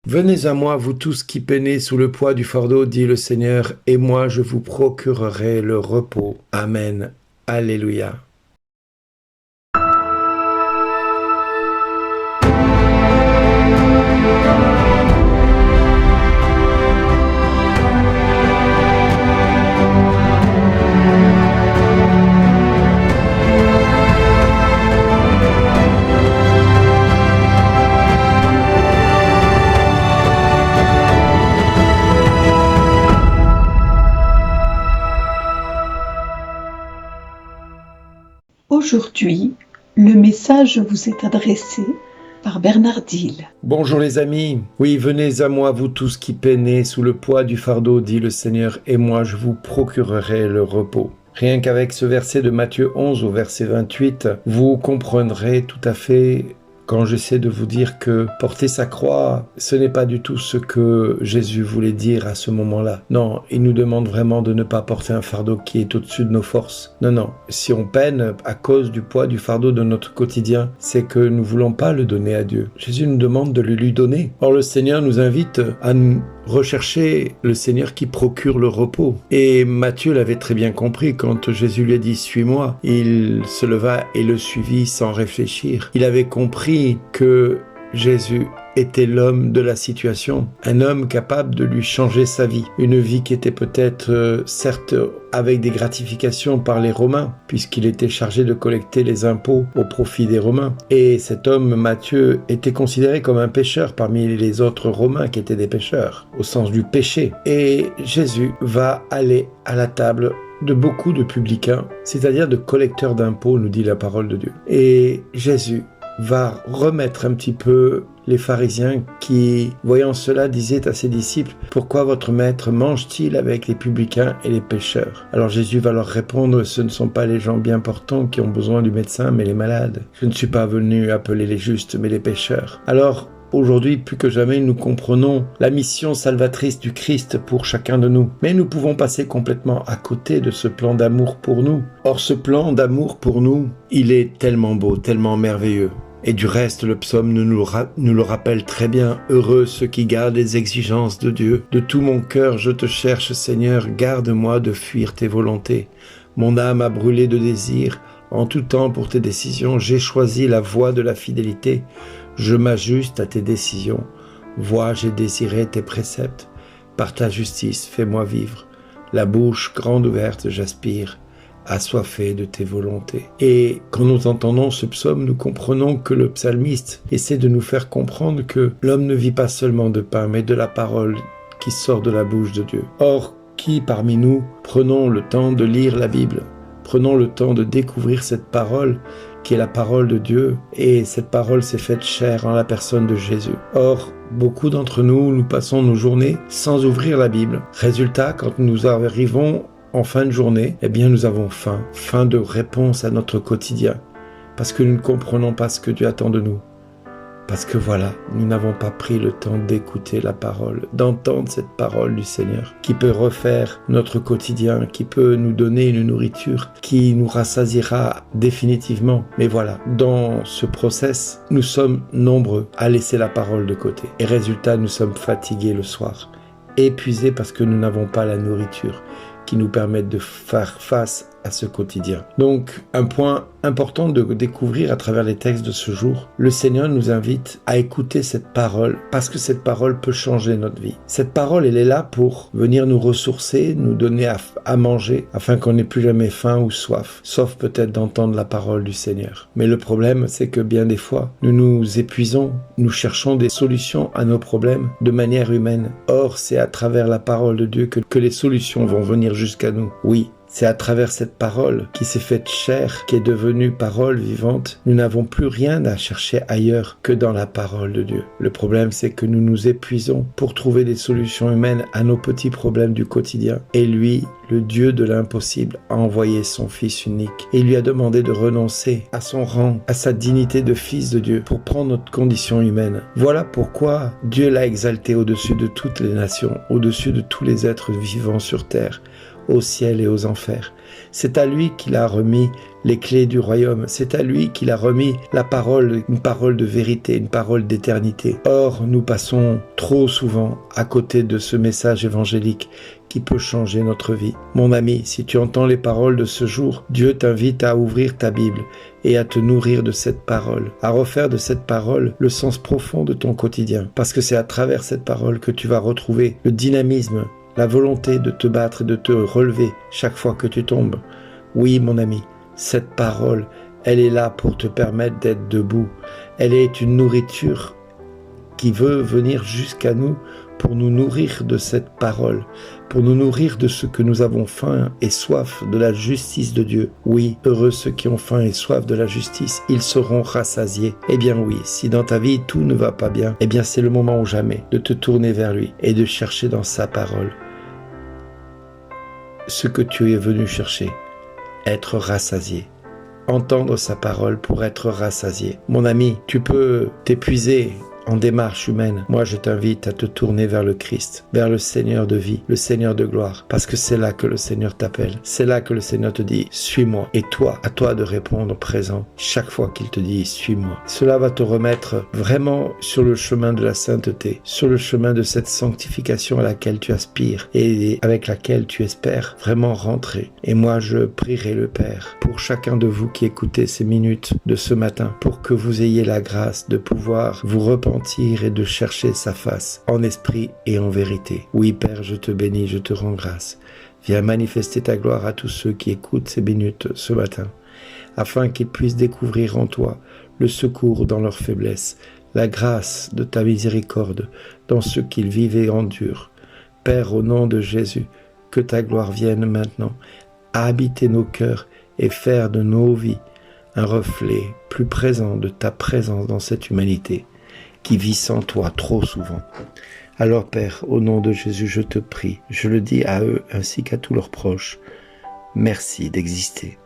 Venez à moi, vous tous qui peinez sous le poids du fardeau, dit le Seigneur, et moi je vous procurerai le repos. Amen. Alléluia. Aujourd'hui, le message vous est adressé par Bernard Dille. Bonjour les amis. Oui, venez à moi, vous tous qui peinez sous le poids du fardeau, dit le Seigneur, et moi je vous procurerai le repos. Rien qu'avec ce verset de Matthieu 11 au verset 28, vous comprendrez tout à fait quand j'essaie de vous dire que porter sa croix, ce n'est pas du tout ce que Jésus voulait dire à ce moment-là. Non, il nous demande vraiment de ne pas porter un fardeau qui est au-dessus de nos forces. Non, si on peine à cause du poids du fardeau de notre quotidien, c'est que nous ne voulons pas le donner à Dieu. Jésus nous demande de le lui donner. Or, le Seigneur nous invite à nous rechercher le Seigneur qui procure le repos. Et Matthieu l'avait très bien compris quand Jésus lui a dit « Suis-moi ». Il se leva et le suivit sans réfléchir. Il avait compris que Jésus était l'homme de la situation, un homme capable de lui changer sa vie. Une vie qui était peut-être, certes, avec des gratifications par les Romains, puisqu'il était chargé de collecter les impôts au profit des Romains. Et cet homme, Matthieu, était considéré comme un pécheur parmi les autres Romains qui étaient des pécheurs, au sens du péché. Et Jésus va aller à la table de beaucoup de publicains, c'est-à-dire de collecteurs d'impôts, nous dit la parole de Dieu. Et Jésus va remettre un petit peu les pharisiens qui, voyant cela, disaient à ses disciples « Pourquoi votre maître mange-t-il avec les publicains et les pécheurs ?» Alors Jésus va leur répondre « Ce ne sont pas les gens bien portants qui ont besoin du médecin, mais les malades. Je ne suis pas venu appeler les justes, mais les pécheurs. » Alors, aujourd'hui, plus que jamais, nous comprenons la mission salvatrice du Christ pour chacun de nous. Mais nous pouvons passer complètement à côté de ce plan d'amour pour nous. Or, ce plan d'amour pour nous, il est tellement beau, tellement merveilleux. Et du reste, le psaume nous le rappelle très bien. Heureux ceux qui gardent les exigences de Dieu. De tout mon cœur, je te cherche, Seigneur, garde-moi de fuir tes volontés. Mon âme a brûlé de désir. En tout temps, pour tes décisions, j'ai choisi la voie de la fidélité. Je m'ajuste à tes décisions. Vois, j'ai désiré tes préceptes. Par ta justice, fais-moi vivre. La bouche grande ouverte, j'aspire, assoiffé de tes volontés. Et quand nous entendons ce psaume, nous comprenons que le psalmiste essaie de nous faire comprendre que l'homme ne vit pas seulement de pain, mais de la parole qui sort de la bouche de Dieu. Or, qui parmi nous prenons le temps de lire la Bible? Prenons le temps de découvrir cette parole qui est la parole de Dieu, et cette parole s'est faite chair en la personne de Jésus. Or, beaucoup d'entre nous, nous passons nos journées sans ouvrir la Bible. Résultat, quand nous arrivons en fin de journée, eh bien nous avons faim de réponse à notre quotidien, parce que nous ne comprenons pas ce que Dieu attend de nous. Parce que voilà, nous n'avons pas pris le temps d'écouter la parole, d'entendre cette parole du Seigneur, qui peut refaire notre quotidien, qui peut nous donner une nourriture, qui nous rassasiera définitivement. Mais voilà, dans ce process, nous sommes nombreux à laisser la parole de côté. Et résultat, nous sommes fatigués le soir, épuisés parce que nous n'avons pas la nourriture qui nous permettent de faire face à ce quotidien. Donc, un point important de découvrir à travers les textes de ce jour, le Seigneur nous invite à écouter cette parole, parce que cette parole peut changer notre vie. Cette parole, elle est là pour venir nous ressourcer, nous donner à manger, afin qu'on n'ait plus jamais faim ou soif, sauf peut-être d'entendre la parole du Seigneur. Mais le problème, c'est que bien des fois, nous nous épuisons, nous cherchons des solutions à nos problèmes de manière humaine. Or, c'est à travers la parole de Dieu que les solutions vont venir jusqu'à nous. Oui, c'est à travers cette parole qui s'est faite chair, qui est devenue parole vivante. Nous n'avons plus rien à chercher ailleurs que dans la parole de Dieu. Le problème, c'est que nous nous épuisons pour trouver des solutions humaines à nos petits problèmes du quotidien. Et lui, le Dieu de l'impossible, a envoyé son Fils unique et lui a demandé de renoncer à son rang, à sa dignité de Fils de Dieu pour prendre notre condition humaine. Voilà pourquoi Dieu l'a exalté au-dessus de toutes les nations, au-dessus de tous les êtres vivants sur terre, au ciel et aux enfers. C'est à lui qu'il a remis les clés du royaume. C'est à lui qu'il a remis la parole, une parole de vérité, une parole d'éternité. Or, nous passons trop souvent à côté de ce message évangélique qui peut changer notre vie. Mon ami, si tu entends les paroles de ce jour, Dieu t'invite à ouvrir ta Bible et à te nourrir de cette parole, à refaire de cette parole le sens profond de ton quotidien. Parce que c'est à travers cette parole que tu vas retrouver le dynamisme, la volonté de te battre et de te relever chaque fois que tu tombes. Oui, mon ami, cette parole, elle est là pour te permettre d'être debout. Elle est une nourriture qui veut venir jusqu'à nous pour nous nourrir de cette parole, pour nous nourrir de ce que nous avons faim et soif de la justice de Dieu. Oui, heureux ceux qui ont faim et soif de la justice, ils seront rassasiés. Eh bien oui, si dans ta vie tout ne va pas bien, eh bien c'est le moment ou jamais de te tourner vers lui et de chercher dans sa parole ce que tu es venu chercher, être rassasié. Entendre sa parole pour être rassasié. Mon ami, tu peux t'épuiser en démarche humaine. Moi, je t'invite à te tourner vers le Christ, vers le Seigneur de vie, le Seigneur de gloire, parce que c'est là que le Seigneur t'appelle. C'est là que le Seigneur te dit, suis-moi. Et toi, à toi de répondre présent chaque fois qu'il te dit, suis-moi. Cela va te remettre vraiment sur le chemin de la sainteté, sur le chemin de cette sanctification à laquelle tu aspires et avec laquelle tu espères vraiment rentrer. Et moi, je prierai le Père pour chacun de vous qui écoutez ces minutes de ce matin, pour que vous ayez la grâce de pouvoir vous repentir et de chercher sa face, en esprit et en vérité. Oui, Père, je te bénis, je te rends grâce. Viens manifester ta gloire à tous ceux qui écoutent ces minutes ce matin, afin qu'ils puissent découvrir en toi le secours dans leur faiblesse, la grâce de ta miséricorde dans ce qu'ils vivent et endurent. Père, au nom de Jésus, que ta gloire vienne maintenant habiter nos cœurs et faire de nos vies un reflet plus présent de ta présence dans cette humanité qui vit sans toi trop souvent. Alors Père, au nom de Jésus, je te prie, je le dis à eux ainsi qu'à tous leurs proches, merci d'exister.